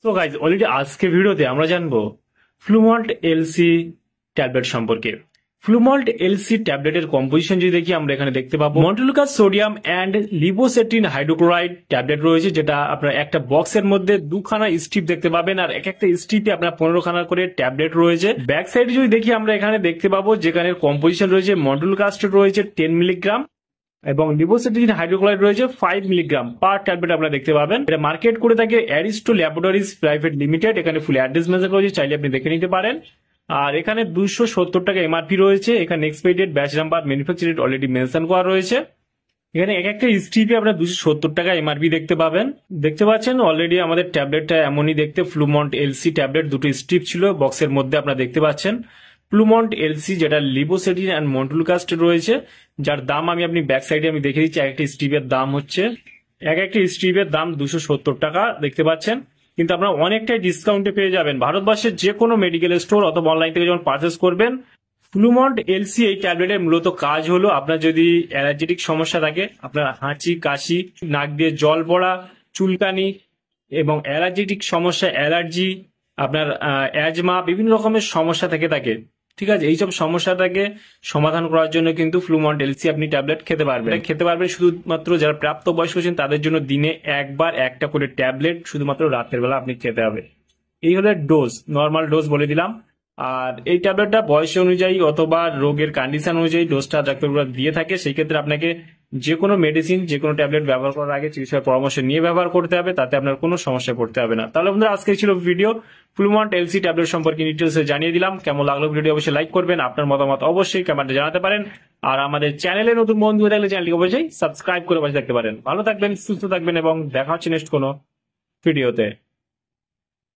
তো guys already আজকে ভিডিওতে আমরা জানবো ফ্লুমল্ট এলসি ট্যাবলেট সম্পর্কে। ফ্লুমল্ট এলসি ট্যাবলেটের কম্পোজিশন যদি দেখি আমরা এখানে দেখতে পাবো montelukast sodium and লিবোসেট্রিন hydrochloride tablet রয়েছে, যেটা আপনার একটা বক্সের মধ্যে দুখানা স্ট্রিপ দেখতে পাবেন, আর এক একটা স্ট্রিপে আপনার 15খানা করে ট্যাবলেট রয়েছে। ব্যাক সাইডে যদি দেখি আমরা এখানে দেখতে পাবো যেখানে কম্পোজিশন রয়েছে মন্টেলুকাস্ট রয়েছে 10 মিলিগ্রাম এবং লিবোসেট্রিন হাইড্রোক্লোরাইড রয়েছে 5 মিলিগ্রাম পার ট্যাবলেট আপনারা দেখতে পাবেন। এটা মার্কেট করে থাকে অ্যারিস্টো ল্যাবরেটরিজ প্রাইভেট লিমিটেড। এখানে ফুল অ্যাড্রেস মেনশন করেছে, চাইলে আপনি দেখে নিতে পারেন। আর এখানে 270 টাকা এমআরপি রয়েছে। এখানে expiry date, batch number, manufacture date already mention করা রয়েছে। এখানে এক একটা স্ট্রিপে আপনার 270 টাকা এমআরপি দেখতে পাবেন। দেখতে পাচ্ছেন অলরেডি আমাদের ট্যাবলেটটা এমনই দেখতে। ফ্লুমল্ট এলসি ট্যাবলেট দুটো স্ট্রিপ ছিল বক্সের মধ্যে আপনারা দেখতে পাচ্ছেন। ফ্লুমল্ট এলসি যেটা লিবোসেট্রিন অ্যান্ড মন্টেলুকাস্ট রয়েছে, যার দাম আপনি ব্যাক সাইডে আমি দেখে দিচ্ছি। এক একটা স্ট্রিপের দাম হচ্ছে দাম 270 টাকা দেখতে পাচ্ছেন। কিন্তু আপনারা অনেকটাই ডিসকাউন্টে পেয়ে যাবেন ভারতবর্ষের যে কোনো মেডিকেল স্টোর অথবা অনলাইন থেকে যখন পারচেস করবেন। ফ্লুমল্ট এলসি এই ট্যাবলেটের মূলত কাজ হলো আপনার যদি অ্যালার্জেটিক সমস্যা থাকে, আপনার হাঁচি, কাশি, নাক দিয়ে জল পড়া, চুলকানি এবং অ্যালার্জেটিক সমস্যা, অ্যালার্জি, আপনার অ্যাজমা, বিভিন্ন রকমের সমস্যা থেকে থাকে, ঠিক আছে, এইসব সমস্যাটাকে সমাধান করার জন্য কিন্তু ফ্লুমল্ট এলসি আপনি ট্যাবলেট খেতে পারবেন। শুধুমাত্র যারা প্রাপ্তবয়স্ক আছেন তাদের জন্য দিনে একবার একটা করে ট্যাবলেট শুধুমাত্র রাতের বেলা আপনি খেতে হবে। এই হলো ডোজ, নর্মাল ডোজ বলে দিলাম। আর এই ট্যাবলেটটা বয়স অনুযায়ী অথবা রোগের কন্ডিশন অনুযায়ী ডোজটা ডাক্তাররা দিয়ে থাকে। সেই ক্ষেত্রে আপনাকে যে কোনো মেডিসিন, যে কোনো ট্যাবলেট ব্যবহার করার আগে চিকিৎসার পরামর্শ নিয়ে ব্যবহার করতে হবে, তাতে আপনার কোনো সমস্যা পড়তে হবে না। তাহলে বন্ধুরা আজকে ছিল ভিডিও ফ্লুমল্ট এলসি ট্যাবলেট সম্পর্কে ডিটেলসে জানিয়ে দিলাম। কেমন লাগলো ভিডিও অবশ্যই লাইক করবেন, আপনার মতামত অবশ্যই কমেন্টে জানাতে পারেন। আর আমাদের চ্যানেলে নতুন বন্ধু হয়ে থাকলে চ্যানেলটিকে অবশ্যই সাবস্ক্রাইব করে পাশে থাকতে পারেন। ভালো থাকবেন, সুস্থ থাকবেন এবং দেখা হচ্ছে নেক্সট কোনো ভিডিওতে।